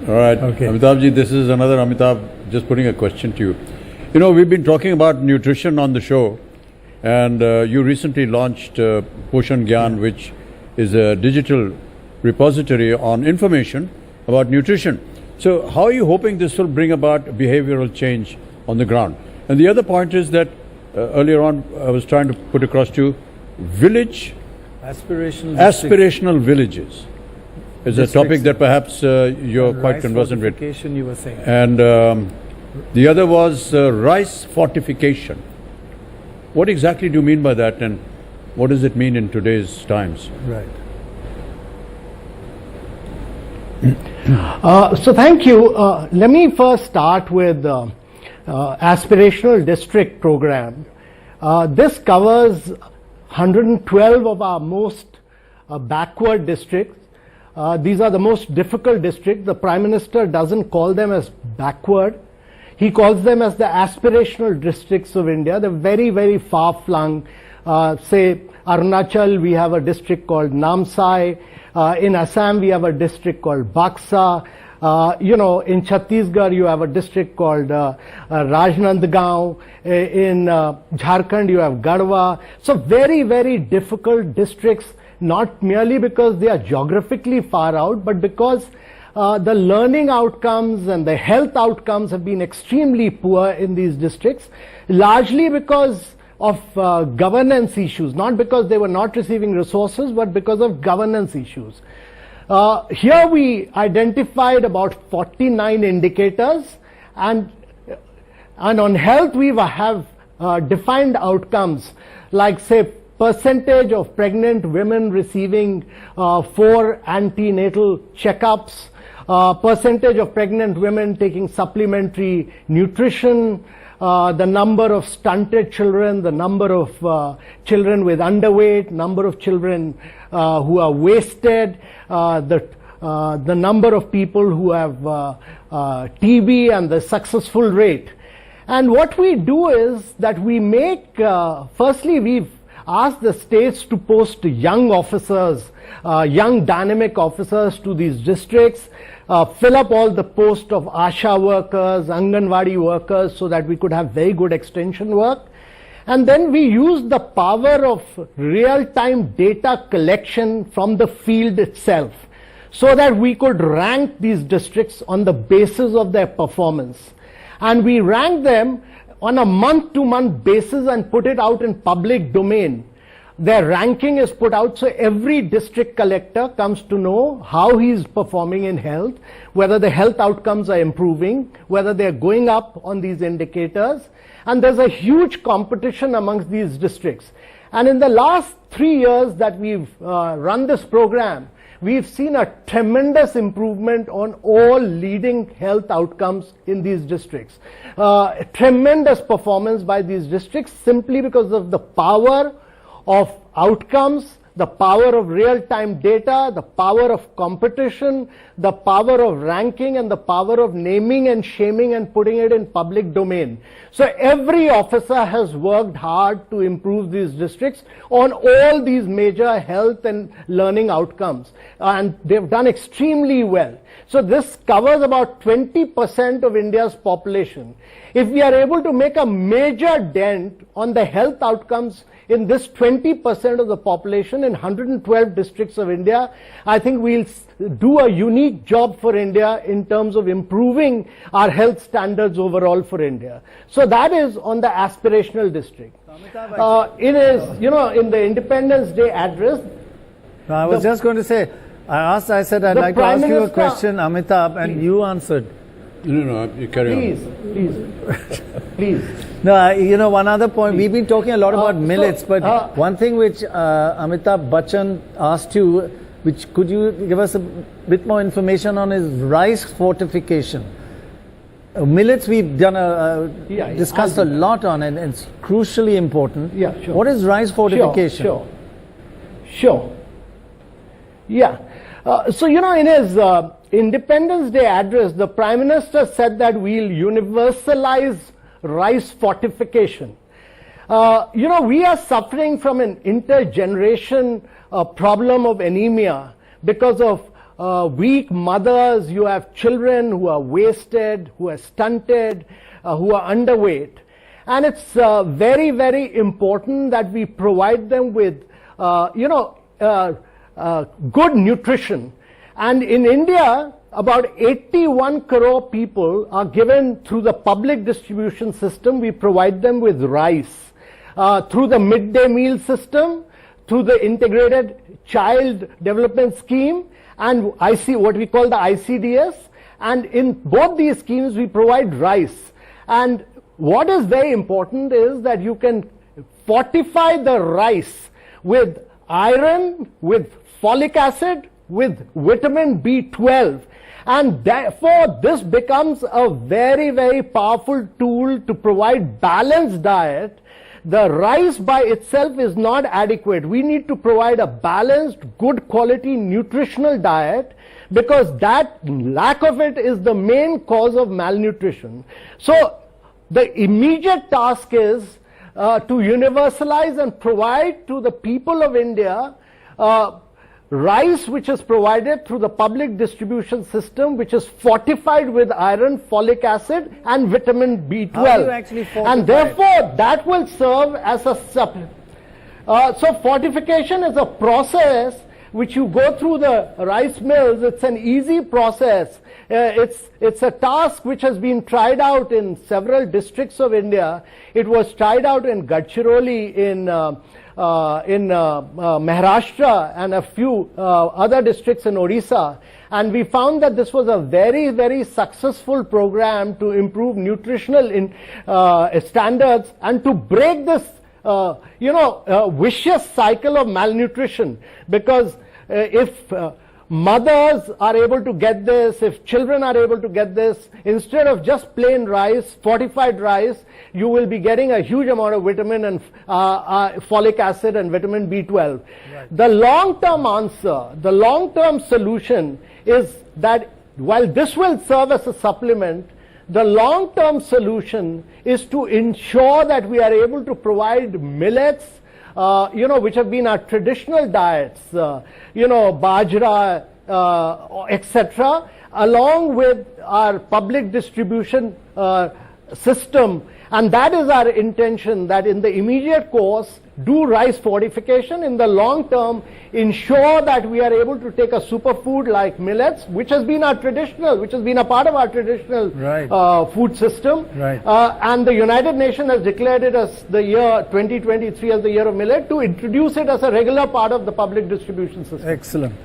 All right. Okay. Amitabh ji, this is another Amitabh just putting a question to you. You know, we've been talking about nutrition on the show, and you recently launched Poshan Gyan, which is a digital repository on information about nutrition. So how are you hoping this will bring about behavioral change on the ground? And the other point is that earlier on I was trying to put across to you, aspirational villages is a topic that perhaps you're quite conversant with. You were saying. And the other was rice fortification. What exactly do you mean by that, and what does it mean in today's times? Right. So thank you. Let me first start with Aspirational District program. This covers 112 of our most backward districts. These are the most difficult districts. The Prime Minister doesn't call them as backward. He calls them as the aspirational districts of India. They're very, very far-flung. Say, Arunachal, we have a district called Namsai. In Assam, we have a district called Baksa. In Chhattisgarh, you have a district called Rajnandgaon. In Jharkhand, you have Garhwa. So very, very difficult districts, not merely because they are geographically far out, but because the learning outcomes and the health outcomes have been extremely poor in these districts, largely because of governance issues, not because they were not receiving resources, but because of governance issues. Here we identified about 49 indicators, and on health we have defined outcomes like, say, percentage of pregnant women receiving 4 antenatal checkups, percentage of pregnant women taking supplementary nutrition, the number of stunted children, the number of children with underweight, number of children who are wasted, the number of people who have TB and the successful rate. And what we do is that we make, firstly we've asked the states to post young officers, young dynamic officers to these districts, fill up all the posts of ASHA workers, Anganwadi workers, so that we could have very good extension work. And then we use the power of real-time data collection from the field itself, so that we could rank these districts on the basis of their performance. And we rank them on a month-to-month basis and put it out in public domain. Their ranking is put out, so every district collector comes to know how he is performing in health, whether the health outcomes are improving, whether they're going up on these indicators. And there's a huge competition amongst these districts. And in the last 3 years that we've run this program, we've seen a tremendous improvement on all leading health outcomes in these districts. Tremendous performance by these districts simply because of the power of outcomes, the power of real-time data, the power of competition, the power of ranking, and the power of naming and shaming and putting it in public domain. So every officer has worked hard to improve these districts on all these major health and learning outcomes, and they've done extremely well. So this covers about 20% of India's population. If we are able to make a major dent on the health outcomes in this 20% of the population in 112 districts of India, I think we'll do a unique job for India in terms of improving our health standards overall for India. So that is on the aspirational district. It is, in the Independence Day address. No, I was just going to say, I said I'd like to ask you a question, Amitabh, and you answered. No, you carry on. Please. No, one other point. We've been talking a lot about millets, but one thing which Amitabh Bachchan asked you, which could you give us a bit more information on, is rice fortification. Millets we've done discussed a lot on, and it's crucially important. Yeah, sure. What is rice fortification? Sure. Yeah. So, in his Independence Day address, the Prime Minister said that we'll universalize rice fortification. We are suffering from an intergeneration problem of anemia because of weak mothers, you have children who are wasted, who are stunted, who are underweight. And it's very, very important that we provide them with, good nutrition. And in India, about 81 crore people are given through the public distribution system. We provide them with rice. Through the midday meal system, through the integrated child development scheme, and what we call the ICDS. And in both these schemes, we provide rice. And what is very important is that you can fortify the rice with iron, with folic acid, with vitamin B12. And therefore, this becomes a very, very powerful tool to provide balanced diet. The rice by itself is not adequate. We need to provide a balanced, good quality nutritional diet, because that lack of it is the main cause of malnutrition. So the immediate task is to universalize and provide to the people of India rice which is provided through the public distribution system, which is fortified with iron, folic acid and vitamin B12. How do you actually fortify and therefore that will serve as a supplement. So fortification is a process which you go through the rice mills. It's an easy process. It's a task which has been tried out in several districts of India. It was tried out in Gadchiroli, in Maharashtra, and a few other districts in Odisha. And we found that this was a very, very successful program to improve nutritional standards and to break this vicious cycle of malnutrition. Because if mothers are able to get this, if children are able to get this, instead of just plain rice, fortified rice, you will be getting a huge amount of vitamin and folic acid and vitamin B12. Right. The long-term answer, the long-term solution is that while this will serve as a supplement, the long-term solution is to ensure that we are able to provide millets, which have been our traditional diets, bajra, etc., along with our public distribution system. And that is our intention, that in the immediate course, do rice fortification. In the long term, ensure that we are able to take a superfood like millets, which has been our traditional, which has been a part of our traditional food system. Right. And the United Nations has declared it as the year 2023 as the year of millet, to introduce it as a regular part of the public distribution system. Excellent.